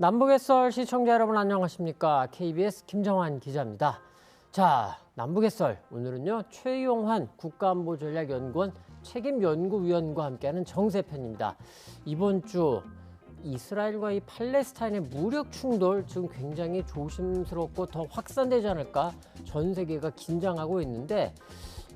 남북의 썰 시청자 여러분 안녕하십니까? KBS 김정환 기자입니다. 자, 남북의 썰 오늘은요 최용환 국가안보전략연구원 책임연구위원과 함께하는 정세편입니다. 이번 주 이스라엘과 이 팔레스타인의 무력 충돌 지금 굉장히 조심스럽고 더 확산되지 않을까 전 세계가 긴장하고 있는데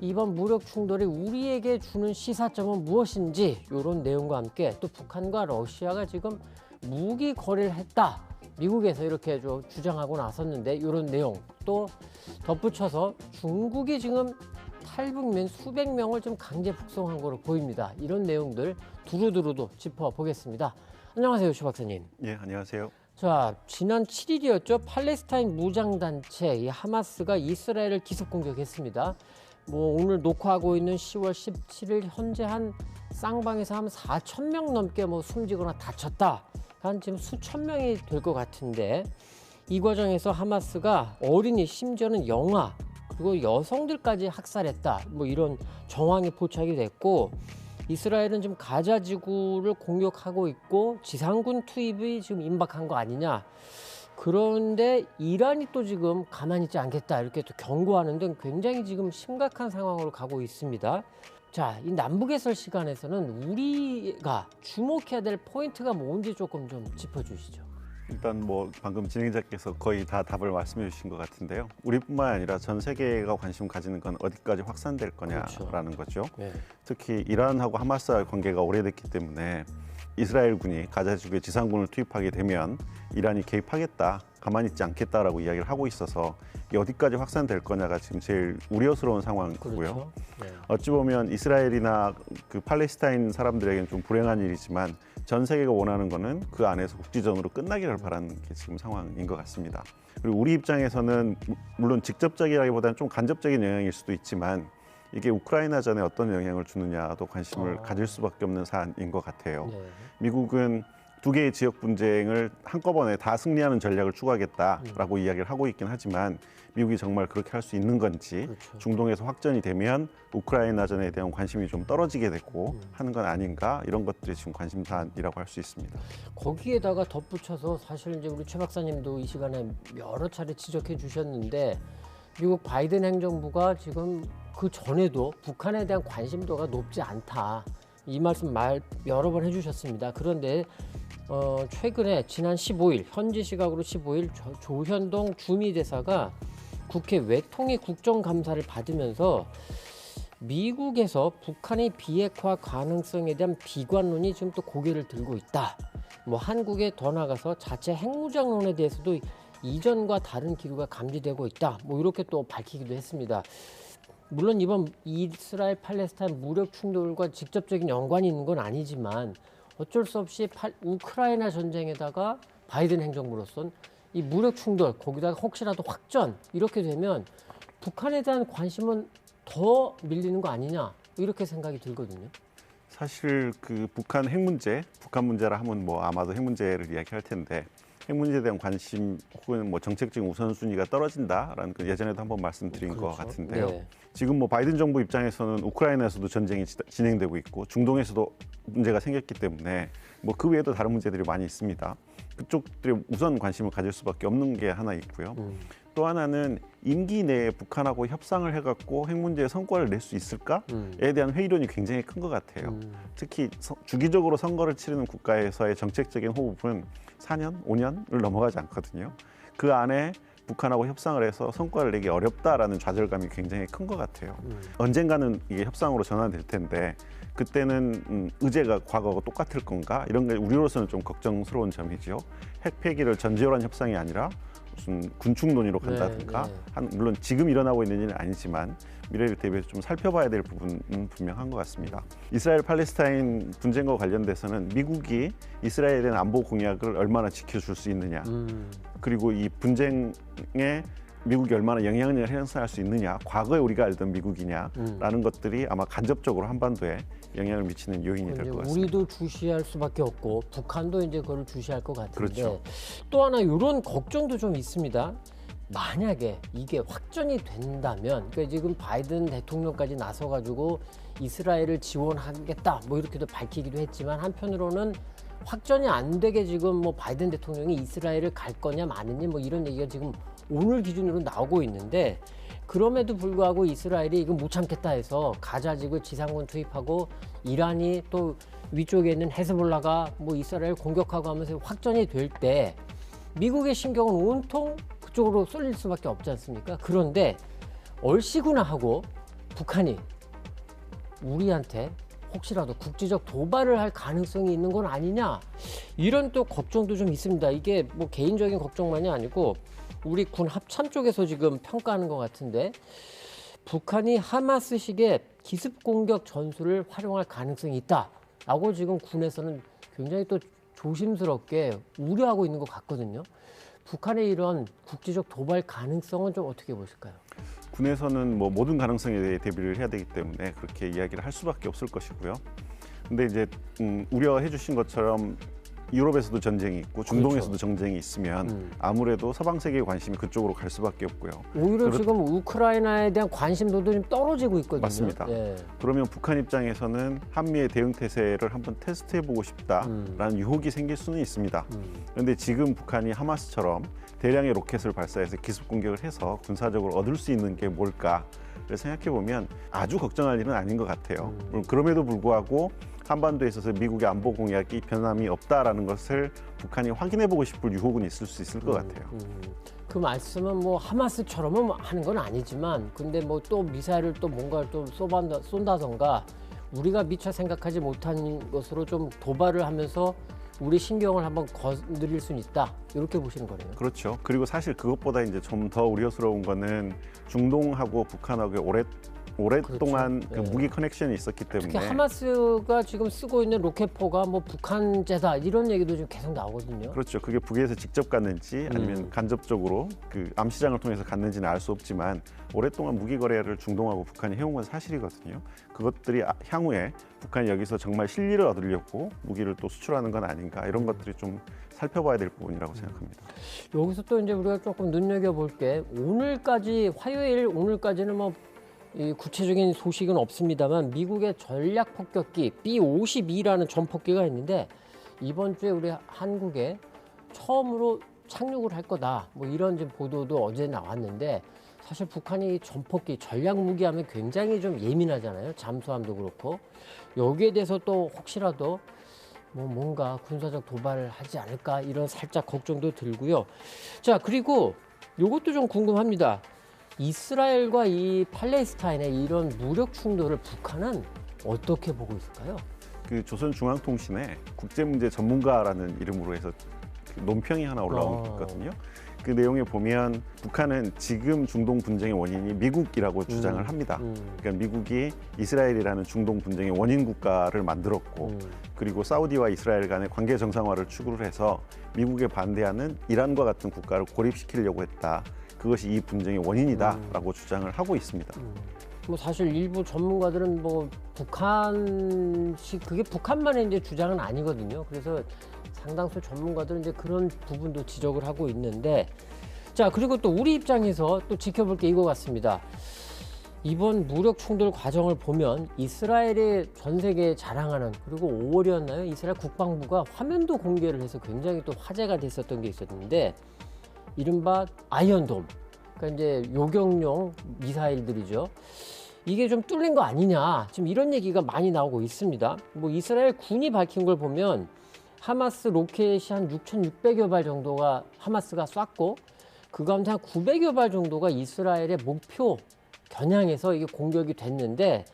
이번 무력 충돌이 우리에게 주는 시사점은 무엇인지 이런 내용과 함께 또 북한과 러시아가 지금 무기 거래를 했다. 미국에서 이렇게 좀 주장하고 나섰는데 이런 내용 또 덧붙여서 중국이 지금 탈북민 수백 명을 좀 강제 북송한 거로 보입니다. 이런 내용들 두루두루도 짚어보겠습니다. 안녕하세요, 슈 박사님. 예, 안녕하세요. 자, 지난 7일이었죠. 팔레스타인 무장단체 이 하마스가 이스라엘을 기습 공격했습니다. 뭐 오늘 녹화하고 있는 10월 17일 현재 한 쌍방에서 한 4천 명 넘게 뭐 숨지거나 다쳤다. 한 지금 수천 명이 될 것 같은데 이 과정에서 하마스가 어린이 심지어는 영아 그리고 여성들까지 학살했다. 뭐 이런 정황이 포착이 됐고 이스라엘은 지금 가자 지구를 공격하고 있고 지상군 투입이 지금 임박한 거 아니냐. 그런데 이란이 또 지금 가만히 있지 않겠다 이렇게 또 경고하는 등 굉장히 지금 심각한 상황으로 가고 있습니다. 자, 이 남북의 설 시간에서는 우리가 주목해야 될 포인트가 뭔지 조금 좀 짚어주시죠. 일단 뭐 방금 진행자께서 거의 다 답을 말씀해 주신 것 같은데요. 우리뿐만 아니라 전 세계가 관심 가지는 건 어디까지 확산될 거냐라는 그렇죠. 거죠. 네. 특히 이란하고 하마스와의 관계가 오래됐기 때문에 이스라엘군이 가자 지구에 지상군을 투입하게 되면 이란이 개입하겠다, 가만히 있지 않겠다라고 이야기를 하고 있어서 이게 어디까지 확산될 거냐가 지금 제일 우려스러운 상황이고요. 그렇죠. 네. 어찌 보면 이스라엘이나 그 팔레스타인 사람들에게는 좀 불행한 일이지만 전 세계가 원하는 거는 그 안에서 국지전으로 끝나기를 바라는 게 지금 상황인 것 같습니다. 그리고 우리 입장에서는 물론 직접적이라기보다는 좀 간접적인 영향일 수도 있지만 이게 우크라이나전에 어떤 영향을 주느냐도 관심을 가질 수밖에 없는 사안인 것 같아요. 네. 미국은 두 개의 지역 분쟁을 한꺼번에 다 승리하는 전략을 추구하겠다라고 이야기를 하고 있긴 하지만 미국이 정말 그렇게 할 수 있는 건지 그렇죠. 중동에서 확전이 되면 우크라이나전에 대한 관심이 좀 떨어지게 되고 하는 건 아닌가 이런 것들이 지금 관심사안이라고 할 수 있습니다. 거기에다가 덧붙여서 사실 이제 우리 최 박사님도 이 시간에 여러 차례 지적해 주셨는데 미국 바이든 행정부가 지금 그 전에도 북한에 대한 관심도가 높지 않다. 이 말씀 여러 번 해주셨습니다. 그런데 최근에 지난 15일 현지 시각으로 15일 조현동 주미대사가 국회 외통위 국정감사를 받으면서 미국에서 북한의 비핵화 가능성에 대한 비관론이 지금 또 고개를 들고 있다. 뭐 한국에 더 나가서 자체 핵무장론에 대해서도 이전과 다른 기류가 감지되고 있다. 뭐 이렇게 또 밝히기도 했습니다. 물론 이번 이스라엘 팔레스타인 무력 충돌과 직접적인 연관이 있는 건 아니지만 어쩔 수 없이 우크라이나 전쟁에다가 바이든 행정부로선 이 무력 충돌 거기다가 혹시라도 확전 이렇게 되면 북한에 대한 관심은 더 밀리는 거 아니냐 이렇게 생각이 들거든요. 사실 그 북한 핵 문제, 북한 문제라 하면 뭐 아마도 핵 문제를 이야기할 텐데 핵 문제에 대한 관심 혹은 뭐 정책적인 우선순위가 떨어진다라는 그 예전에도 한번 말씀드린 그렇죠. 것 같은데요. 네. 지금 뭐 바이든 정부 입장에서는 우크라이나에서도 전쟁이 진행되고 있고 중동에서도 문제가 생겼기 때문에 뭐 그 외에도 다른 문제들이 많이 있습니다. 그쪽들이 우선 관심을 가질 수밖에 없는 게 하나 있고요. 또 하나는 임기 내에 북한하고 협상을 해갖고 핵 문제에 성과를 낼 수 있을까에 대한 회의론이 굉장히 큰 것 같아요. 특히 주기적으로 선거를 치르는 국가에서의 정책적인 호흡은 4년, 5년을 넘어가지 않거든요. 그 안에 북한하고 협상을 해서 성과를 내기 어렵다라는 좌절감이 굉장히 큰 것 같아요. 언젠가는 이게 협상으로 전환될 텐데 그때는 의제가 과거와 똑같을 건가? 이런 게 우리로서는 좀 걱정스러운 점이죠. 핵 폐기를 전지혈한 협상이 아니라 무슨 군축 논의로 간다든가 물론 지금 일어나고 있는 일은 아니지만 미래를 대비해서 좀 살펴봐야 될 부분은 분명한 것 같습니다. 이스라엘 팔레스타인 분쟁과 관련돼서는 미국이 이스라엘에 대한 안보 공약을 얼마나 지켜줄 수 있느냐 그리고 이 분쟁에 미국이 얼마나 영향력을 행사할 수 있느냐 과거에 우리가 알던 미국이냐라는 것들이 아마 간접적으로 한반도에 영향을 미치는 요인이 될 것 같습니다. 우리도 주시할 수밖에 없고 북한도 이제 그걸 주시할 것 같은데 그렇죠. 또 하나 이런 걱정도 좀 있습니다. 만약에 이게 확전이 된다면, 그러니까 지금 바이든 대통령까지 나서가지고 이스라엘을 지원하겠다 뭐 이렇게도 밝히기도 했지만, 한편으로는 확전이 안 되게 지금 뭐 바이든 대통령이 이스라엘을 갈 거냐 마느냐 뭐 이런 얘기가 지금 오늘 기준으로 나오고 있는데, 그럼에도 불구하고 이스라엘이 이거 못 참겠다 해서 가자 지구 지상군 투입하고, 이란이 또 위쪽에 있는 헤즈볼라가 뭐 이스라엘 공격하고 하면서 확전이 될 때 미국의 신경은 온통 그쪽으로 쏠릴 수밖에 없지 않습니까? 그런데 얼씨구나 하고 북한이 우리한테 혹시라도 국제적 도발을 할 가능성이 있는 건 아니냐, 이런 또 걱정도 좀 있습니다. 이게 뭐 개인적인 걱정만이 아니고 우리 군 합참 쪽에서 지금 평가하는 것 같은데, 북한이 하마스식의 기습 공격 전술을 활용할 가능성이 있다라고 지금 군에서는 굉장히 또 조심스럽게 우려하고 있는 것 같거든요. 북한의 이런 국제적 도발 가능성은 좀 어떻게 보실까요? 군에서는 뭐 모든 가능성에 대해 대비를 해야 되기 때문에 그렇게 이야기를 할 수밖에 없을 것이고요. 근데 이제 우려해 주신 것처럼 유럽에서도 전쟁이 있고 중동에서도 그렇죠. 전쟁이 있으면 아무래도 서방 세계의 관심이 그쪽으로 갈 수밖에 없고요. 오히려 지금 우크라이나에 대한 관심도도 좀 떨어지고 있거든요. 맞습니다. 예. 그러면 북한 입장에서는 한미의 대응 태세를 한번 테스트해보고 싶다라는 유혹이 생길 수는 있습니다. 그런데 지금 북한이 하마스처럼 대량의 로켓을 발사해서 기습 공격을 해서 군사적으로 얻을 수 있는 게 뭘까를 생각해보면 아주 걱정할 일은 아닌 것 같아요. 그럼에도 불구하고 한반도에 있어서 미국의 안보 공약이 변함이 없다라는 것을 북한이 확인해보고 싶을 유혹은 있을 수 있을 것 같아요. 그 말씀은 뭐 하마스처럼은 하는 건 아니지만, 근데 뭐 또 미사일을 또 뭔가를 또 쏜다던가 우리가 미처 생각하지 못한 것으로 좀 도발을 하면서 우리 신경을 한번 건드릴 수는 있다, 이렇게 보시는 거네요. 그렇죠. 그리고 사실 그것보다 이제 좀 더 우려스러운 거는 중동하고 북한하고 오랫동안 그렇죠. 그 무기 커넥션이 있었기 때문에 특히 하마스가 지금 쓰고 있는 로켓포가 뭐 북한제다 이런 얘기도 지금 계속 나오거든요. 그렇죠. 그게 북에서 직접 갔는지 아니면 간접적으로 그 암시장을 통해서 갔는지는 알 수 없지만 오랫동안 무기 거래를 중동하고 북한이 해온 건 사실이거든요. 그것들이 향후에 북한이 여기서 정말 실리를 얻으려고 무기를 또 수출하는 건 아닌가, 이런 것들이 좀 살펴봐야 될 부분이라고 생각합니다. 여기서 또 이제 우리가 조금 눈여겨볼 게, 오늘까지 화요일 오늘까지는 뭐 이 구체적인 소식은 없습니다만 미국의 전략 폭격기 B-52라는 전폭기가 있는데, 이번 주에 우리 한국에 처음으로 착륙을 할 거다 뭐 이런 좀 보도도 어제 나왔는데, 사실 북한이 전폭기 전략 무기하면 굉장히 좀 예민하잖아요. 잠수함도 그렇고. 여기에 대해서 또 혹시라도 뭐 뭔가 군사적 도발을 하지 않을까, 이런 살짝 걱정도 들고요. 자, 그리고 이것도 좀 궁금합니다. 이스라엘과 이 팔레스타인의 이런 무력 충돌을 북한은 어떻게 보고 있을까요? 그 조선중앙통신에 국제문제 전문가라는 이름으로 해서 그 논평이 하나 올라온 있거든요. 그 내용에 보면 북한은 지금 중동 분쟁의 원인이 미국이라고 주장을 합니다. 그러니까 미국이 이스라엘이라는 중동 분쟁의 원인 국가를 만들었고, 그리고 사우디와 이스라엘 간의 관계 정상화를 추구를 해서 미국에 반대하는 이란과 같은 국가를 고립시키려고 했다. 그것이 이 분쟁의 원인이다라고 주장을 하고 있습니다. 뭐 사실 일부 전문가들은 뭐 북한식, 그게 북한만의 이제 주장은 아니거든요. 그래서 상당수 전문가들은 이제 그런 부분도 지적을 하고 있는데, 자, 그리고 또 우리 입장에서 또 지켜볼 게 이거 같습니다. 이번 무력 충돌 과정을 보면 이스라엘이 전 세계에 자랑하는, 그리고 5월이었나요? 이스라엘 국방부가 화면도 공개를 해서 굉장히 또 화제가 됐었던 게 있었는데, 이른바 아이언돔, 그러니까 이제 요격용 미사일들이죠. 이게 좀 뚫린 거 아니냐, 지금 이런 얘기가 많이 나오고 있습니다. 뭐 이스라엘 군이 밝힌 걸 보면 하마스 로켓이 한 6,600여 발 정도가 하마스가 쐈고, 그 가운데 한 900여 발 정도가 이스라엘의 목표 겨냥해서 이게 공격이 됐는데,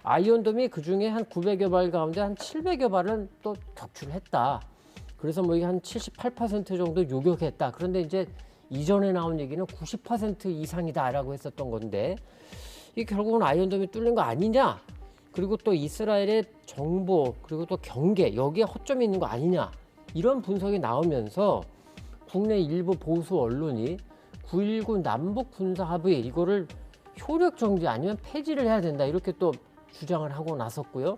아이언돔이 그 중에 한 900여 발 가운데 한 700여 발은 또 격추를 했다. 그래서 뭐 이게 한 78% 정도 요격했다. 그런데 이제 이전에 나온 얘기는 90% 이상이다라고 했었던 건데, 이게 결국은 아이언돔이 뚫린 거 아니냐? 그리고 또 이스라엘의 정보, 그리고 또 경계, 여기에 허점이 있는 거 아니냐? 이런 분석이 나오면서 국내 일부 보수 언론이 9.19 남북 군사 합의 이거를 효력 정지 아니면 폐지를 해야 된다, 이렇게 또 주장을 하고 나섰고요.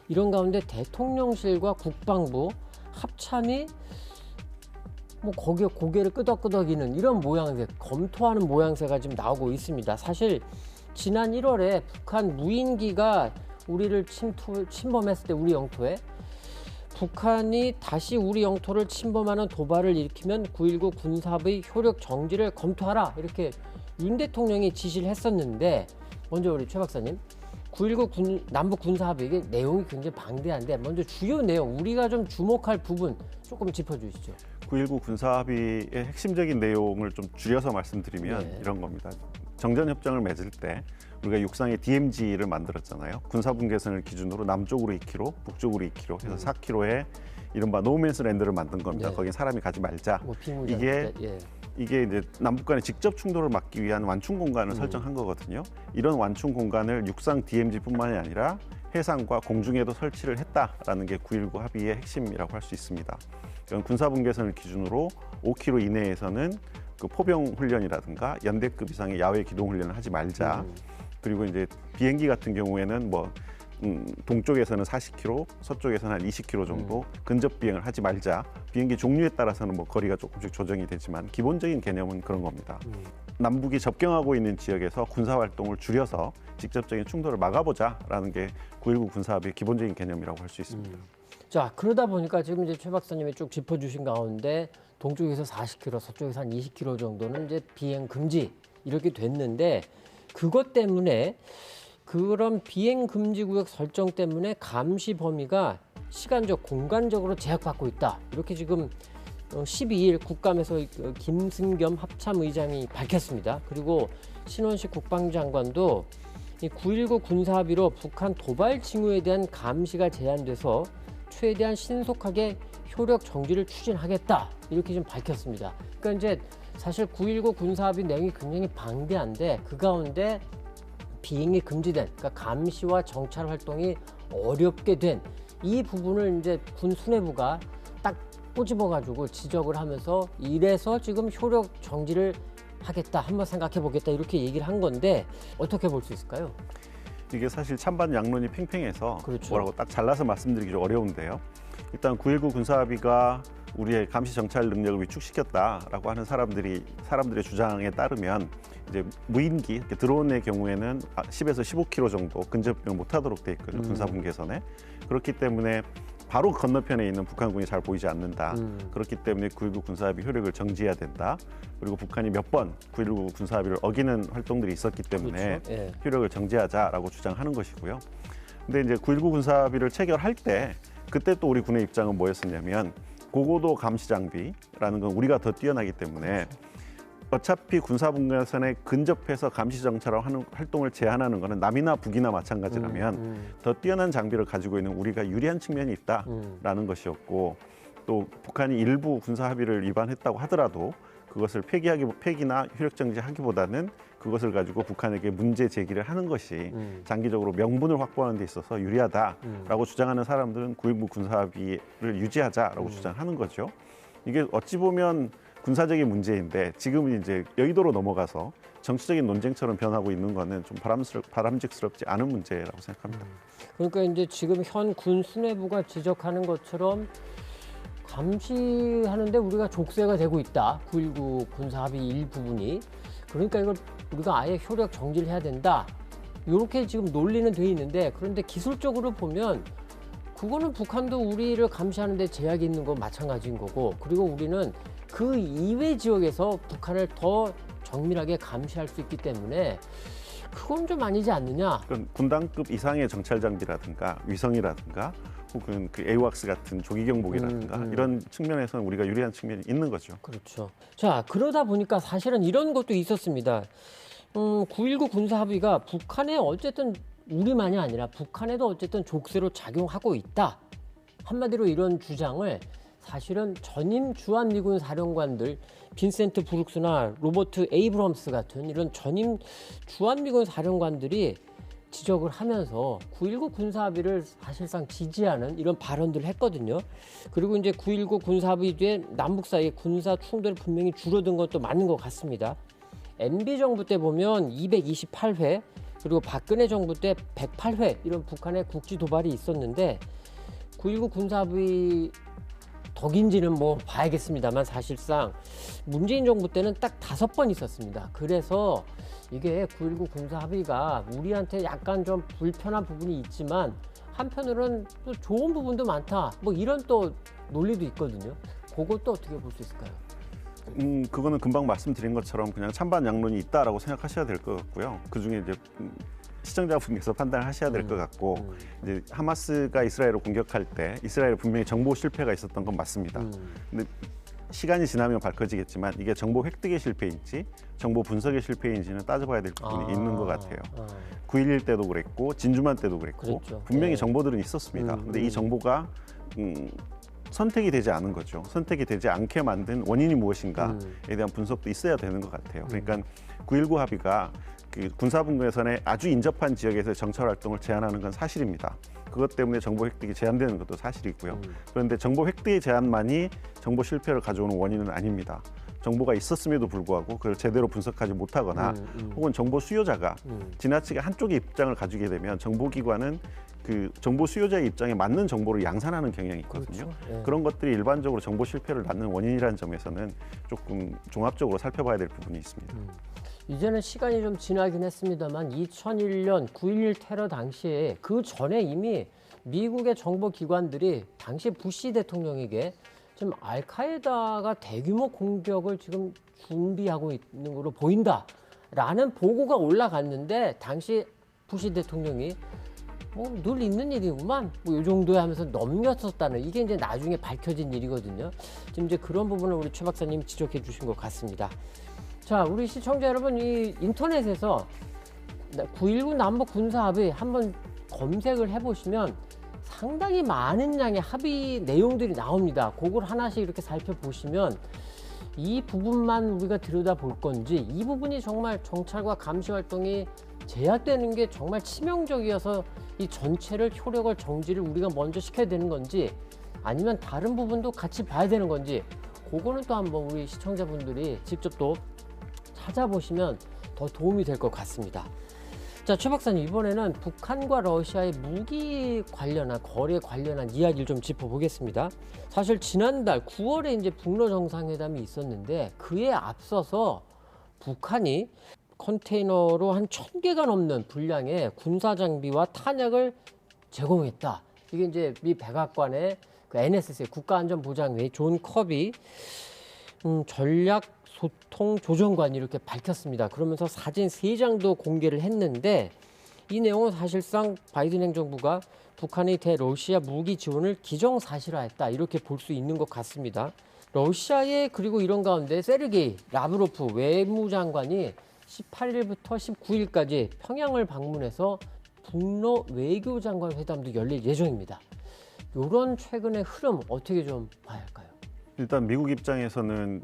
이런 가운데 대통령실과 국방부 합참이 뭐 거기에 고개를 끄덕끄덕이는 이런 모양새, 검토하는 모양새가 지금 나오고 있습니다. 사실 지난 1월에 북한 무인기가 우리를 침범했을 때 우리 영토에 북한이 다시 우리 영토를 침범하는 도발을 일으키면 9.19 군사합의 효력 정지를 검토하라 이렇게 윤 대통령이 지시를 했었는데 먼저 우리 최 박사님 9.19 남북 군사합의 이게 내용이 굉장히 방대한데 먼저 주요 내용 우리가 좀 주목할 부분 조금 짚어주시죠. 9.19 군사합의의 핵심적인 내용을 좀 줄여서 말씀드리면 네. 이런 겁니다. 정전협정을 맺을 때 우리가 육상에 DMZ를 만들었잖아요. 군사분계선을 기준으로 남쪽으로 2km, 북쪽으로 2km 해서 4km의 이른바 노맨스랜드를 만든 겁니다. 네. 거긴 사람이 가지 말자. 뭐 이게 이제 남북 간의 직접 충돌을 막기 위한 완충 공간을 설정한 거거든요. 이런 완충 공간을 육상 DMZ뿐만이 아니라 해상과 공중에도 설치를 했다라는 게 9.19 합의의 핵심이라고 할 수 있습니다. 이건 군사분계선을 기준으로 5km 이내에서는 그 포병 훈련이라든가 연대급 이상의 야외 기동 훈련을 하지 말자. 그리고 이제 비행기 같은 경우에는 뭐 동쪽에서는 40km, 서쪽에서는 한 20km 정도 근접 비행을 하지 말자. 비행기 종류에 따라서는 뭐 거리가 조금씩 조정이 되지만 기본적인 개념은 그런 겁니다. 남북이 접경하고 있는 지역에서 군사 활동을 줄여서 직접적인 충돌을 막아보자라는 게 9.19 군사합의의 기본적인 개념이라고 할 수 있습니다. 자 그러다 보니까 지금 이제 최 박사님이 쭉 짚어주신 가운데 동쪽에서 40km, 서쪽에서 한 20km 정도는 이제 비행 금지 이렇게 됐는데 그것 때문에 그런 비행 금지 구역 설정 때문에 감시 범위가 시간적, 공간적으로 제약받고 있다. 이렇게 지금 12일 국감에서 김승겸 합참의장이 밝혔습니다. 그리고 신원식 국방장관도 이 9.19 군사합의로 북한 도발 징후에 대한 감시가 제한돼서 최대한 신속하게 효력 정지를 추진하겠다. 이렇게 좀 밝혔습니다. 그러니까 이제 사실 9.19 군사합의 내용이 굉장히 방대한데 그 가운데 비행이 금지된, 그러니까 감시와 정찰 활동이 어렵게 된 이 부분을 이제 군 수뇌부가 딱 꼬집어가지고 지적을 하면서 이래서 지금 효력 정지를 하겠다, 한번 생각해 보겠다 이렇게 얘기를 한 건데 어떻게 볼 수 있을까요? 이게 사실 찬반 양론이 팽팽해서 그렇죠. 뭐라고 딱 잘라서 말씀드리기 좀 어려운데요. 일단 9.19 군사합의가 우리의 감시 정찰 능력을 위축시켰다라고 하는 사람들의 주장에 따르면 이제 무인기 이렇게 드론의 경우에는 10에서 15km 정도 근접비행 못하도록 돼 있거든요. 군사분계선에. 그렇기 때문에 바로 건너편에 있는 북한군이 잘 보이지 않는다. 그렇기 때문에 9.19 군사합의 효력을 정지해야 된다. 그리고 북한이 몇 번 9.19 군사합의를 어기는 활동들이 있었기 때문에 그렇죠. 예. 효력을 정지하자라고 주장하는 것이고요. 근데 이제 9.19 군사합의를 체결할 때 그때 또 우리 군의 입장은 뭐였었냐면 고고도 감시 장비라는 건 우리가 더 뛰어나기 때문에 어차피 군사분계선에 근접해서 감시 정찰하는 활동을 제한하는 것은 남이나 북이나 마찬가지라면 더 뛰어난 장비를 가지고 있는 우리가 유리한 측면이 있다라는 것이었고 또 북한이 일부 군사 합의를 위반했다고 하더라도 그것을 폐기나 효력 정지하기보다는 그것을 가지고 북한에게 문제 제기를 하는 것이 장기적으로 명분을 확보하는 데 있어서 유리하다라고 주장하는 사람들은 9.19 군사합의를 유지하자라고 주장하는 거죠. 이게 어찌 보면 군사적인 문제인데 지금은 이제 여의도로 넘어가서 정치적인 논쟁처럼 변하고 있는 거는 좀 바람직스럽지 않은 문제라고 생각합니다. 그러니까 이제 지금 현 군 수뇌부가 지적하는 것처럼 감시하는데 우리가 족쇄가 되고 있다. 9.19 군사합의 일부분이. 그러니까 이걸 우리가 아예 효력 정지를 해야 된다. 이렇게 지금 논리는 돼 있는데 그런데 기술적으로 보면 그거는 북한도 우리를 감시하는 데 제약이 있는 건 마찬가지인 거고 그리고 우리는 그 이외 지역에서 북한을 더 정밀하게 감시할 수 있기 때문에 그건 좀 아니지 않느냐. 그건 군단급 이상의 정찰 장비라든가 위성이라든가 혹은 그 에이왁스 같은 조기 경보기라든가 이런 측면에서는 우리가 유리한 측면이 있는 거죠. 그렇죠. 자, 그러다 보니까 사실은 이런 것도 있었습니다. 9.19 군사합의가 북한에 어쨌든 우리만이 아니라 북한에도 어쨌든 족쇄로 작용하고 있다. 한마디로 이런 주장을 사실은 전임 주한미군 사령관들 빈센트 브룩스나 로버트 에이브럼스 같은 이런 전임 주한미군 사령관들이 지적을 하면서 9.19 군사합의를 사실상 지지하는 이런 발언들을 했거든요. 그리고 이제 9.19 군사합의 뒤에 남북 사이의 군사 충돌이 분명히 줄어든 것도 맞는 것 같습니다. MB 정부 때 보면 228회 그리고 박근혜 정부 때 108회 이런 북한의 국지 도발이 있었는데 9.19 군사합의 적인지는 뭐 봐야겠습니다만 사실상 문재인 정부 때는 딱 5번 있었습니다. 그래서 이게 9.19 군사 합의가 우리한테 약간 좀 불편한 부분이 있지만 한편으로는 또 좋은 부분도 많다. 뭐 이런 또 논리도 있거든요. 그것도 어떻게 볼 수 있을까요? 그거는 금방 말씀드린 것처럼 그냥 찬반 양론이 있다라고 생각하셔야 될 것 같고요. 그 중에 이제 시청자분께서 판단을 하셔야 될 것 같고 이제 하마스가 이스라엘을 공격할 때 이스라엘에 분명히 정보 실패가 있었던 건 맞습니다. 근데 시간이 지나면 밝혀지겠지만 이게 정보 획득의 실패인지 정보 분석의 실패인지는 따져봐야 될 부분이 있는 것 같아요. 9.11 때도 그랬고 진주만 때도 그랬고 그랬죠. 분명히 네. 정보들은 있었습니다. 근데 이 정보가 선택이 되지 않은 거죠. 선택이 되지 않게 만든 원인이 무엇인가에 대한 분석도 있어야 되는 것 같아요. 그러니까 9.19 합의가 그 군사분계선에 아주 인접한 지역에서 정찰 활동을 제한하는 건 사실입니다. 그것 때문에 정보 획득이 제한되는 것도 사실이고요. 그런데 정보 획득의 제한만이 정보 실패를 가져오는 원인은 아닙니다. 정보가 있었음에도 불구하고 그걸 제대로 분석하지 못하거나 혹은 정보 수요자가 지나치게 한쪽의 입장을 가지게 되면 정보기관은 그 정보 수요자의 입장에 맞는 정보를 양산하는 경향이 있거든요. 그렇죠. 네. 그런 것들이 일반적으로 정보 실패를 낳는 원인이라는 점에서는 조금 종합적으로 살펴봐야 될 부분이 있습니다. 이제는 시간이 좀 지나긴 했습니다만 2001년 9.11 테러 당시에 그 전에 이미 미국의 정보기관들이 당시 부시 대통령에게 지금 알카에다가 대규모 공격을 지금 준비하고 있는 걸로 보인다라는 보고가 올라갔는데 당시 부시 대통령이 뭐 늘 있는 일이구만 뭐 이 정도에 하면서 넘겼었다는 이게 이제 나중에 밝혀진 일이거든요. 지금 이제 그런 부분을 우리 최 박사님 지적해 주신 것 같습니다. 자, 우리 시청자 여러분, 이 인터넷에서 9.19 남북 군사 합의 한번 검색을 해보시면 상당히 많은 양의 합의 내용들이 나옵니다. 그걸 하나씩 이렇게 살펴보시면 이 부분만 우리가 들여다볼 건지 이 부분이 정말 정찰과 감시 활동이 제약되는 게 정말 치명적이어서 이 전체를 효력을 정지를 우리가 먼저 시켜야 되는 건지 아니면 다른 부분도 같이 봐야 되는 건지 그거는 또 한번 우리 시청자분들이 직접 또 찾아보시면 더 도움이 될 것 같습니다. 자, 최 박사님, 이번에는 북한과 러시아의 무기 관련한 거래 관련한 이야기를 좀 짚어보겠습니다. 사실 지난달 9월에 이제 북러 정상회담이 있었는데 그에 앞서서 북한이 컨테이너로 한 1,000개가 넘는 분량의 군사 장비와 탄약을 제공했다. 이게 이제 미 백악관의 그 NSC 국가안전보장회의 존 커비 전략 소통 조정관이 이렇게 밝혔습니다. 그러면서 사진 3장도 공개를 했는데 이 내용은 사실상 바이든 행정부가 북한의 대러시아 무기 지원을 기정사실화했다 이렇게 볼 수 있는 것 같습니다. 러시아의 그리고 이런 가운데 세르게이 라브로프 외무장관이 18일부터 19일까지 평양을 방문해서 북러 외교장관 회담도 열릴 예정입니다. 이런 최근의 흐름 어떻게 좀 봐야 할까요? 일단 미국 입장에서는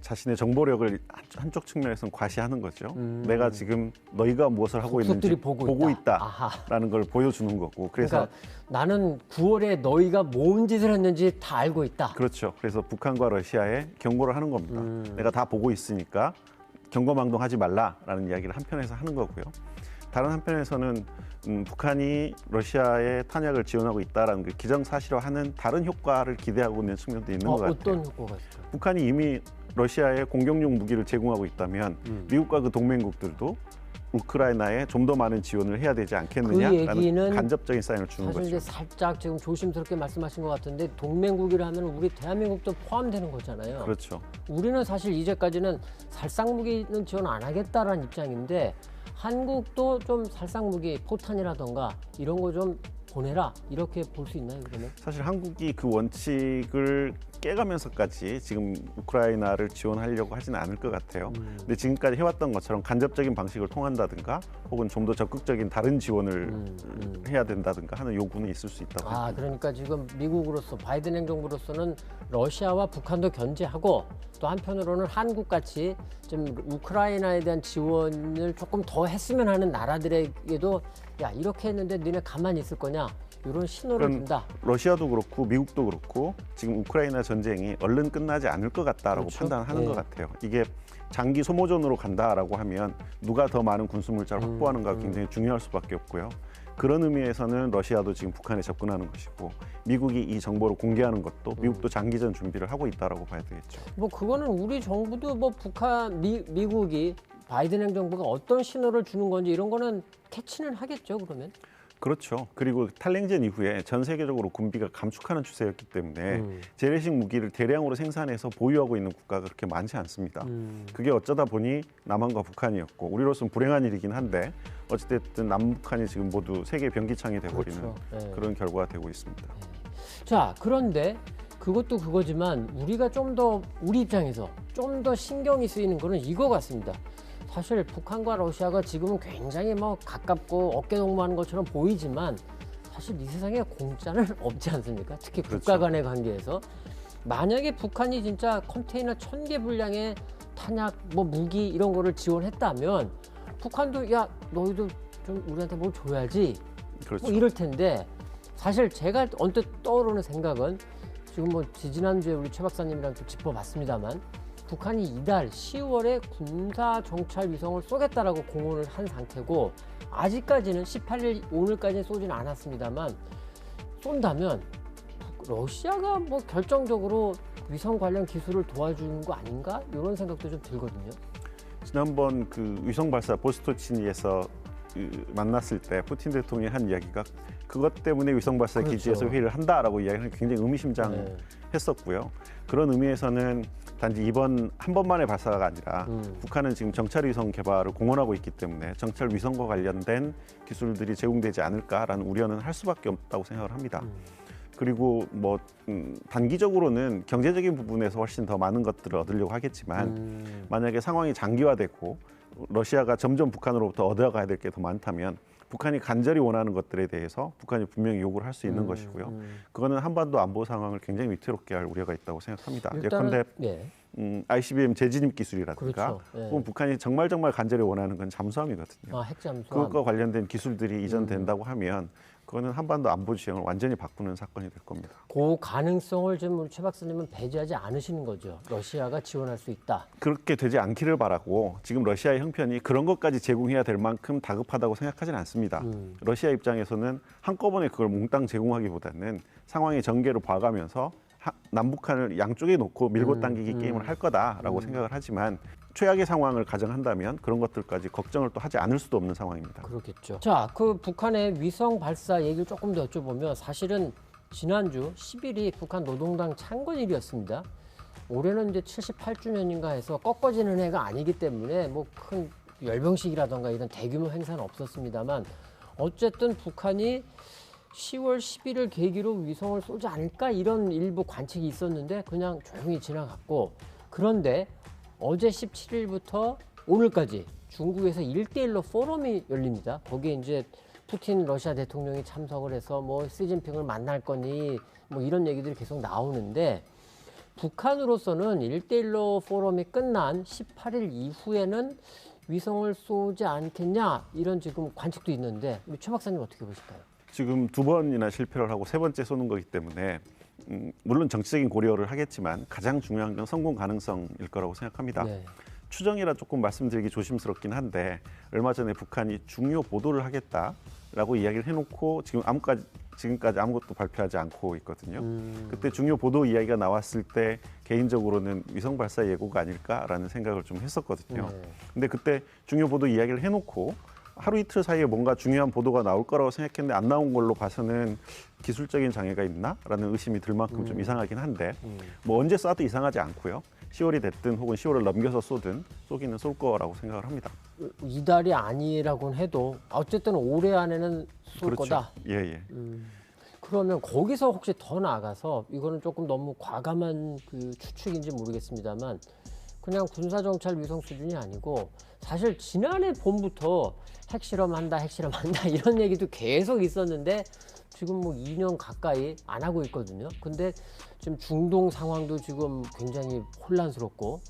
자신의 정보력을 한쪽 측면에서는 과시하는 거죠. 내가 지금 너희가 무엇을 하고 있는지 보고 있다라는 걸 보여주는 거고. 그래서 그러니까 나는 9월에 너희가 뭔 짓을 했는지 다 알고 있다. 그렇죠. 그래서 북한과 러시아에 경고를 하는 겁니다. 내가 다 보고 있으니까 경거망동하지 말라라는 이야기를 한편에서 하는 거고요. 다른 한편에서는 북한이 러시아에 탄약을 지원하고 있다라는 그 기정사실화하는 다른 효과를 기대하고 있는 측면도 있는 것 같아요. 어떤 효과가 있을까요? 북한이 이미 러시아에 공격용 무기를 제공하고 있다면 미국과 그 동맹국들도 우크라이나에 좀 더 많은 지원을 해야 되지 않겠느냐라는 간접적인 사인을 주는 사실 거죠. 이제 살짝 지금 조심스럽게 말씀하신 것 같은데 동맹국이라 하면 우리 대한민국도 포함되는 거잖아요. 그렇죠. 우리는 사실 이제까지는 살상무기는 지원 안 하겠다라는 입장인데 한국도 좀 살상무기 포탄이라던가 이런 거 좀 보내라 이렇게 볼 수 있나요, 그러면? 사실 한국이 그 원칙을 깨가면서까지 지금 우크라이나를 지원하려고 하지는 않을 것 같아요. 근데 지금까지 해왔던 것처럼 간접적인 방식을 통한다든가 혹은 좀 더 적극적인 다른 지원을 해야 된다든가 하는 요구는 있을 수 있다고 생각합니다. 그러니까 지금 미국으로서 바이든 행정부로서는 러시아와 북한도 견제하고 또 한편으로는 한국같이 좀 우크라이나에 대한 지원을 조금 더 했으면 하는 나라들에게도 야 이렇게 했는데 너네 가만히 있을 거냐 이런 신호를 준다. 러시아도 그렇고 미국도 그렇고 지금 우크라이나 전쟁이 얼른 끝나지 않을 것 같다라고 그렇죠? 판단하는 것 같아요. 이게 장기 소모전으로 간다라고 하면 누가 더 많은 군수물자를 확보하는가 굉장히 중요할 수밖에 없고요. 그런 의미에서는 러시아도 지금 북한에 접근하는 것이고 미국이 이 정보를 공개하는 것도 미국도 장기전 준비를 하고 있다라고 봐야 되겠죠. 뭐 그거는 우리 정부도 뭐 북한 미국이 바이든 행정부가 어떤 신호를 주는 건지 이런 거는 캐치는 하겠죠, 그러면. 그렇죠. 그리고 탈냉전 이후에 전 세계적으로 군비가 감축하는 추세였기 때문에 재래식 무기를 대량으로 생산해서 보유하고 있는 국가가 그렇게 많지 않습니다. 그게 어쩌다 보니 남한과 북한이었고 우리로서는 불행한 일이긴 한데 어찌됐든 남북한이 지금 모두 세계 변기창이 돼버리는 그렇죠. 네. 그런 결과가 되고 있습니다. 자, 그런데 그것도 그거지만 우리가 좀 더 우리 입장에서 좀 더 신경이 쓰이는 거는 이거 같습니다. 사실 북한과 러시아가 지금은 굉장히 뭐 가깝고 어깨 동무하는 것처럼 보이지만 사실 이 세상에 공짜는 없지 않습니까? 특히 국가 그렇죠. 간의 관계에서 만약에 북한이 진짜 컨테이너 1,000개 분량의 탄약, 뭐 무기 이런 거를 지원했다면 북한도 야 너희도 좀 우리한테 뭘 줘야지 그렇죠. 뭐 이럴 텐데 사실 제가 언뜻 떠오르는 생각은 지금 뭐 지지난주에 우리 최 박사님이랑 또 짚어봤습니다만 북한이 이달 10월에 군사 정찰 위성을 쏘겠다라고 공언을 한 상태고 아직까지는 18일 오늘까지는 쏘지는 않았습니다만 쏜다면 러시아가 뭐 결정적으로 위성 관련 기술을 도와주는 거 아닌가 이런 생각도 좀 들거든요. 지난번 그 위성 발사 보스토치니에서 만났을 때 푸틴 대통령이 한 이야기가 그것 때문에 위성 발사 그렇죠. 기지에서 회의를 한다라고 이야기하는 게 굉장히 의미심장했었고요. 그런 의미에서는 단지 이번 한 번만의 발사가 아니라 북한은 지금 정찰 위성 개발을 공언하고 있기 때문에 정찰 위성과 관련된 기술들이 제공되지 않을까라는 우려는 할 수밖에 없다고 생각을 합니다. 그리고 뭐 단기적으로는 경제적인 부분에서 훨씬 더 많은 것들을 얻으려고 하겠지만 만약에 상황이 장기화되고 러시아가 점점 북한으로부터 얻어가야 될 게 더 많다면 북한이 간절히 원하는 것들에 대해서 북한이 분명히 요구를 할 수 있는 것이고요. 그거는 한반도 안보 상황을 굉장히 위태롭게 할 우려가 있다고 생각합니다. 예컨대 ICBM 재진입 기술이라든가 그렇죠. 혹은 북한이 정말 간절히 원하는 건 잠수함이거든요. 핵잠수함. 그것과 관련된 기술들이 이전된다고 하면 그거는 한반도 안보 지형을 완전히 바꾸는 사건이 될 겁니다. 그 가능성을 좀 우리 최 박사님은 배제하지 않으시는 거죠. 러시아가 지원할 수 있다. 그렇게 되지 않기를 바라고 지금 러시아의 형편이 그런 것까지 제공해야 될 만큼 다급하다고 생각하지는 않습니다. 러시아 입장에서는 한꺼번에 그걸 몽땅 제공하기보다는 상황의 전개를 봐가면서 남북한을 양쪽에 놓고 밀고 당기기 게임을 할 거다라고 생각을 하지만 최악의 상황을 가정한다면 그런 것들까지 걱정을 또 하지 않을 수도 없는 상황입니다. 그렇겠죠. 자, 그 북한의 위성 발사 얘기를 조금 더 여쭤보면 사실은 지난주 10일이 북한 노동당 창건일이었습니다. 올해는 이제 78주년인가 해서 꺾어지는 해가 아니기 때문에 뭐 큰 열병식이라던가 이런 대규모 행사는 없었습니다만 어쨌든 북한이 10월 10일을 계기로 위성을 쏘지 않을까 이런 일부 관측이 있었는데 그냥 조용히 지나갔고 그런데 어제 17일부터 오늘까지 중국에서 1대1로 포럼이 열립니다. 거기에 이제 푸틴 러시아 대통령이 참석을 해서 뭐 시진핑을 만날 거니 뭐 이런 얘기들이 계속 나오는데 북한으로서는 1대1로 포럼이 끝난 18일 이후에는 위성을 쏘지 않겠냐 이런 지금 관측도 있는데 우리 최 박사님 어떻게 보실까요? 지금 2번이나 실패를 하고 3번째 쏘는 거기 때문에 물론 정치적인 고려를 하겠지만 가장 중요한 건 성공 가능성일 거라고 생각합니다. 네. 추정이라 조금 말씀드리기 조심스럽긴 한데 얼마 전에 북한이 중요 보도를 하겠다라고 이야기를 해놓고 지금까지 아무것도 발표하지 않고 있거든요. 그때 중요 보도 이야기가 나왔을 때 개인적으로는 위성 발사 예고가 아닐까라는 생각을 좀 했었거든요. 근데 그때 중요 보도 이야기를 해놓고 하루 이틀 사이에 뭔가 중요한 보도가 나올 거라고 생각했는데 안 나온 걸로 봐서는 기술적인 장애가 있나라는 의심이 들 만큼 좀 이상하긴 한데 뭐 언제 쏴도 이상하지 않고요. 10월이 됐든 혹은 10월을 넘겨서 쏘든 쏘기는 쏠 거라고 생각을 합니다. 이달이 아니라고는 해도 어쨌든 올해 안에는 쏠 그렇죠. 거다. 예. 그러면 거기서 혹시 더 나아가서 이거는 조금 너무 과감한 그 추측인지 모르겠습니다만 그냥 군사정찰 위성 수준이 아니고 사실 지난해 봄부터 핵실험한다 이런 얘기도 계속 있었는데 지금 뭐 2년 가까이 안 하고 있거든요. 근데 지금 중동 상황도 지금 굉장히 혼란스럽고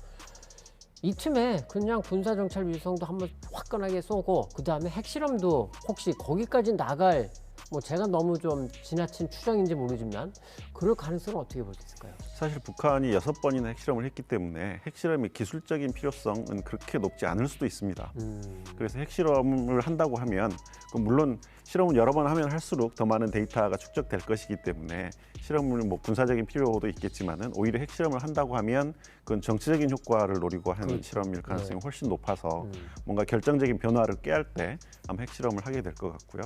이 틈에 그냥 군사정찰 위성도 한번 화끈하게 쏘고 그 다음에 핵실험도 혹시 거기까지 나갈 뭐 제가 너무 좀 지나친 추정인지 모르지만 그럴 가능성은 어떻게 볼 수 있을까요? 사실 북한이 6번이나 핵실험을 했기 때문에 핵실험의 기술적인 필요성은 그렇게 높지 않을 수도 있습니다. 그래서 핵실험을 한다고 하면 물론 실험을 여러 번 하면 할수록 더 많은 데이터가 축적될 것이기 때문에 실험을 뭐 군사적인 필요도 있겠지만은 오히려 핵실험을 한다고 하면 그건 정치적인 효과를 노리고 하는 그렇죠. 실험일 가능성이 네. 훨씬 높아서 뭔가 결정적인 변화를 꾀할 때 아마 핵실험을 하게 될 것 같고요.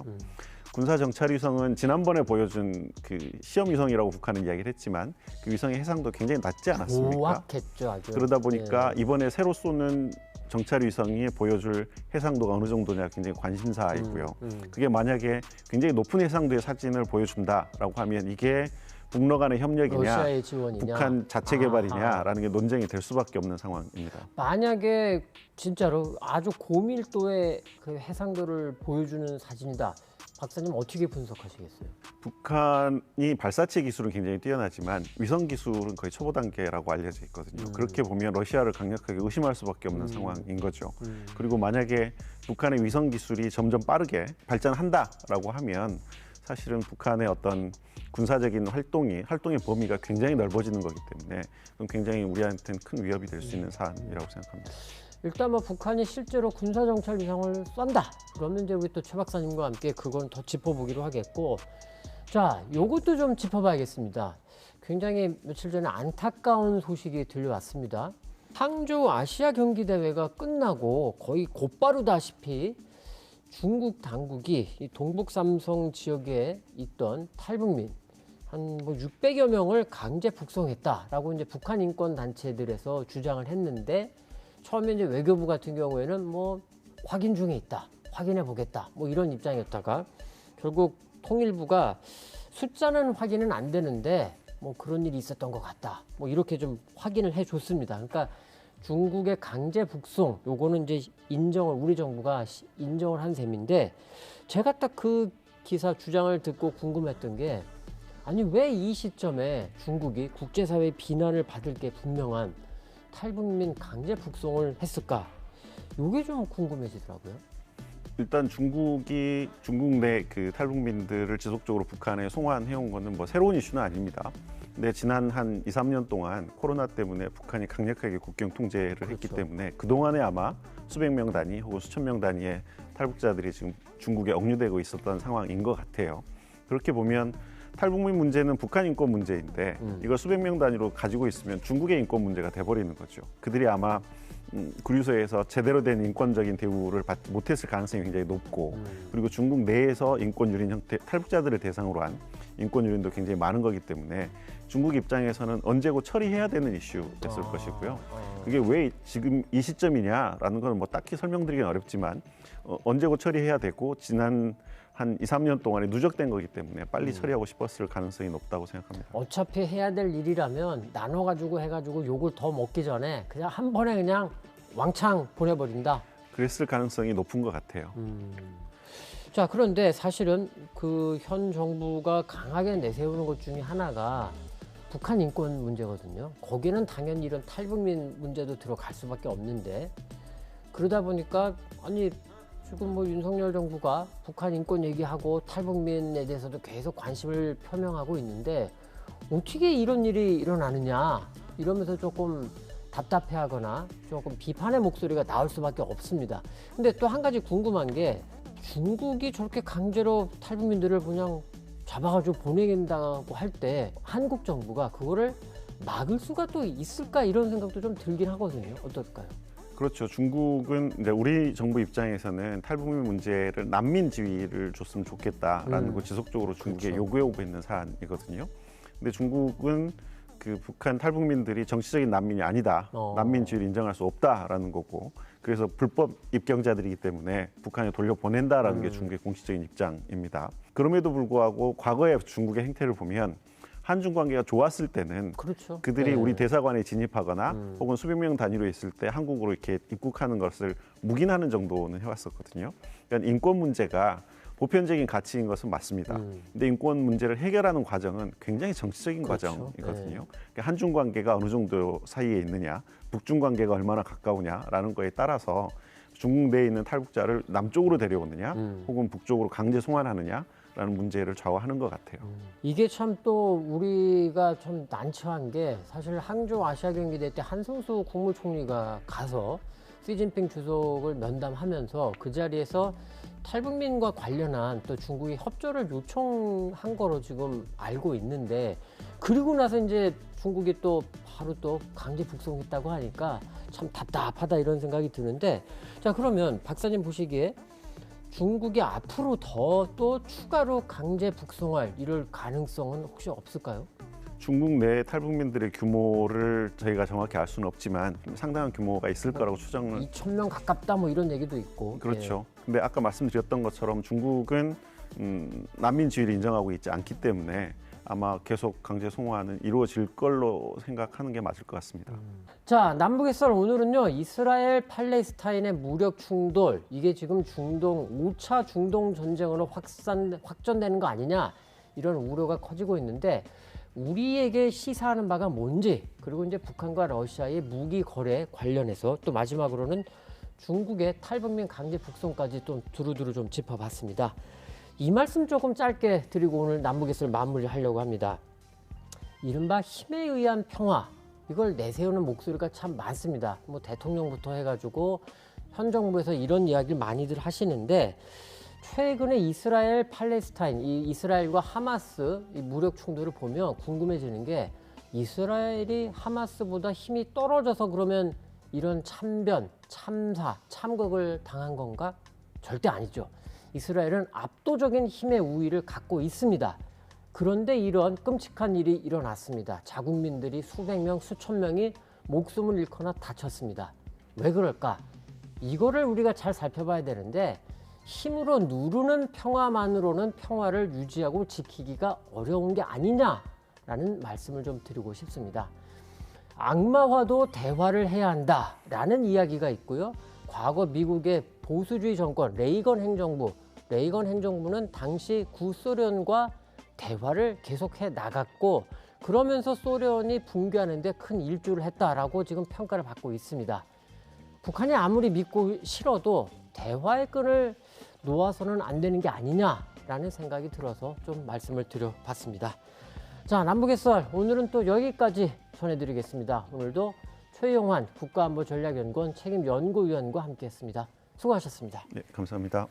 군사 정찰 위성은 지난번에 보여준 그 시험 위성이라고 북한은 이야기를 했지만 그 위성의 해상도 굉장히 낮지 않았습니까? 고학했죠, 아주. 그러다 보니까 예. 이번에 새로 쏘는 정찰 위성이 보여줄 해상도가 어느 정도냐 굉장히 관심사이고요. 그게 만약에 굉장히 높은 해상도의 사진을 보여준다라고 하면 이게 북러 간의 협력이냐, 러시아의 지원이냐, 북한 자체 개발이냐라는 게 논쟁이 될 수밖에 없는 상황입니다. 만약에 진짜로 아주 고밀도의 그 해상도를 보여주는 사진이다. 박사님 어떻게 분석하시겠어요? 북한이 발사체 기술은 굉장히 뛰어나지만 위성 기술은 거의 초보 단계라고 알려져 있거든요. 그렇게 보면 러시아를 강력하게 의심할 수밖에 없는 상황인 거죠. 그리고 만약에 북한의 위성 기술이 점점 빠르게 발전한다라고 하면 사실은 북한의 어떤 군사적인 활동의 범위가 굉장히 넓어지는 거기 때문에 그건 굉장히 우리한테는 큰 위협이 될 수 있는 사안이라고 생각합니다. 일단 뭐 북한이 실제로 군사 정찰 위성을 쏜다. 그러면 이제 우리 또 최 박사님과 함께 그건 더 짚어보기로 하겠고, 자, 요것도 좀 짚어봐야겠습니다. 굉장히 며칠 전에 안타까운 소식이 들려왔습니다. 항저우 아시아 경기 대회가 끝나고 거의 곧바로다시피 중국 당국이 이 동북 삼성 지역에 있던 탈북민 한 뭐 600여 명을 강제 북송했다라고 이제 북한 인권 단체들에서 주장을 했는데, 처음에 이제 외교부 같은 경우에는 뭐 확인 중에 있다, 확인해 보겠다, 뭐 이런 입장이었다가 결국 통일부가 숫자는 확인은 안 되는데 뭐 그런 일이 있었던 것 같다, 뭐 이렇게 좀 확인을 해줬습니다. 그러니까 중국의 강제 북송, 요거는 이제 우리 정부가 인정을 한 셈인데, 제가 딱 그 기사 주장을 듣고 궁금했던 게, 아니 왜 이 시점에 중국이 국제사회의 비난을 받을 게 분명한 탈북민 강제 북송을 했을까? 요게 좀 궁금해지더라고요. 일단 중국 내 그 탈북민들을 지속적으로 북한에 송환해온 거는 뭐 새로운 이슈는 아닙니다. 근데 지난 한 2, 3년 동안 코로나 때문에 북한이 강력하게 국경 통제를 했기 때문에 그동안에 아마 수백 명 단위 혹은 수천 명 단위의 탈북자들이 지금 중국에 억류되고 있었던 상황인 것 같아요. 그렇게 보면 탈북민 문제는 북한 인권 문제인데 이걸 수백 명 단위로 가지고 있으면 중국의 인권 문제가 돼버리는 거죠. 그들이 아마 구류소에서 제대로 된 인권적인 대우를 받지 못했을 가능성이 굉장히 높고, 그리고 중국 내에서 인권 유린 형태, 탈북자들을 대상으로 한 인권 유린도 굉장히 많은 거기 때문에 중국 입장에서는 언제고 처리해야 되는 이슈였을 것이고요. 그게 왜 지금 이 시점이냐라는 건 뭐 딱히 설명드리기는 어렵지만 언제고 처리해야 되고 지난 한 2, 3년 동안에 누적된 거기 때문에 빨리 처리하고 싶었을 가능성이 높다고 생각합니다. 어차피 해야 될 일이라면 나눠가지고 해가지고 욕을 더 먹기 전에 그냥 한 번에 그냥 왕창 보내버린다. 그랬을 가능성이 높은 것 같아요. 자, 그런데 사실은 그 현 정부가 강하게 내세우는 것 중에 하나가 북한 인권 문제거든요. 거기는 당연히 이런 탈북민 문제도 들어갈 수밖에 없는데, 그러다 보니까 아니 지금 뭐 윤석열 정부가 북한 인권 얘기하고 탈북민에 대해서도 계속 관심을 표명하고 있는데 어떻게 이런 일이 일어나느냐 이러면서 조금 답답해하거나 조금 비판의 목소리가 나올 수밖에 없습니다. 근데 또 한 가지 궁금한 게, 중국이 저렇게 강제로 탈북민들을 그냥 잡아가지고 보내긴다고 할 때 한국 정부가 그거를 막을 수가 또 있을까, 이런 생각도 좀 들긴 하거든요. 어떨까요? 그렇죠. 중국은 이제 우리 정부 입장에서는 탈북민 문제를 난민 지위를 줬으면 좋겠다라는 거 지속적으로 중국에 그렇죠. 요구해오고 있는 사안이거든요. 근데 중국은 그 북한 탈북민들이 정치적인 난민이 아니다, 난민 지위를 인정할 수 없다라는 거고, 그래서 불법 입경자들이기 때문에 북한에 돌려보낸다라는 게 중국의 공식적인 입장입니다. 그럼에도 불구하고 과거의 중국의 행태를 보면 한중 관계가 좋았을 때는 그렇죠. 그들이 네. 우리 대사관에 진입하거나 혹은 수백 명 단위로 있을 때 한국으로 이렇게 입국하는 것을 묵인하는 정도는 해왔었거든요. 그러니까 인권 문제가 보편적인 가치인 것은 맞습니다. 근데 인권 문제를 해결하는 과정은 굉장히 정치적인 그렇죠. 과정이거든요. 그러니까 한중 관계가 어느 정도 사이에 있느냐, 북중 관계가 얼마나 가까우냐라는 거에 따라서 중국 내에 있는 탈북자를 남쪽으로 데려오느냐, 혹은 북쪽으로 강제 송환하느냐, 문제를 좌우하는 것 같아요. 이게 참 또 우리가 좀 난처한 게 사실 항저우 아시아 경기대 때 한승수 국무총리가 가서 시진핑 주석을 면담하면서 그 자리에서 탈북민과 관련한 또 중국이 협조를 요청한 거로 지금 알고 있는데 그리고 나서 이제 중국이 또 바로 또 강제 북송했다고 하니까 참 답답하다 이런 생각이 드는데 자 그러면 박사님 보시기에 중국이 앞으로 더 또 추가로 강제 북송할 이럴 가능성은 혹시 없을까요? 중국 내 탈북민들의 규모를 저희가 정확히 알 수는 없지만 상당한 규모가 있을 거라고 추정을 2,000명 가깝다 뭐 이런 얘기도 있고. 그렇죠. 근데 아까 말씀드렸던 것처럼 중국은 난민 지위를 인정하고 있지 않기 때문에 아마 계속 강제 송환은 이루어질 걸로 생각하는 게 맞을 것 같습니다. 자, 남북의 썰 오늘은요. 이스라엘 팔레스타인의 무력 충돌 이게 지금 중동 5차 중동 전쟁으로 확전되는 거 아니냐 이런 우려가 커지고 있는데 우리에게 시사하는 바가 뭔지 그리고 이제 북한과 러시아의 무기 거래 관련해서 또 마지막으로는 중국의 탈북민 강제 북송까지 또 두루두루 좀 짚어봤습니다. 이 말씀 조금 짧게 드리고 오늘 남북의 썰 마무리하려고 합니다. 이른바 힘에 의한 평화 이걸 내세우는 목소리가 참 많습니다. 뭐 대통령부터 해가지고 현 정부에서 이런 이야기를 많이들 하시는데 최근에 이스라엘 팔레스타인 이 이스라엘과 하마스 이 무력 충돌을 보면 궁금해지는 게 이스라엘이 하마스보다 힘이 떨어져서 그러면 이런 참변, 참사, 참극을 당한 건가? 절대 아니죠. 이스라엘은 압도적인 힘의 우위를 갖고 있습니다. 그런데 이런 끔찍한 일이 일어났습니다. 자국민들이 수백 명, 수천 명이 목숨을 잃거나 다쳤습니다. 왜 그럴까? 이거를 우리가 잘 살펴봐야 되는데 힘으로 누르는 평화만으로는 평화를 유지하고 지키기가 어려운 게 아니냐라는 말씀을 좀 드리고 싶습니다. 악마와도 대화를 해야 한다라는 이야기가 있고요. 과거 미국의 보수주의 정권 레이건 행정부는 당시 구소련과 대화를 계속해 나갔고 그러면서 소련이 붕괴하는 데 큰 일조를 했다라고 지금 평가를 받고 있습니다. 북한이 아무리 믿고 싫어도 대화의 끈을 놓아서는 안 되는 게 아니냐라는 생각이 들어서 좀 말씀을 드려봤습니다. 자, 남북의 썰 오늘은 또 여기까지 전해드리겠습니다. 오늘도 최용환 국가안보전략연구원 책임연구위원과 함께했습니다. 수고하셨습니다. 네, 감사합니다.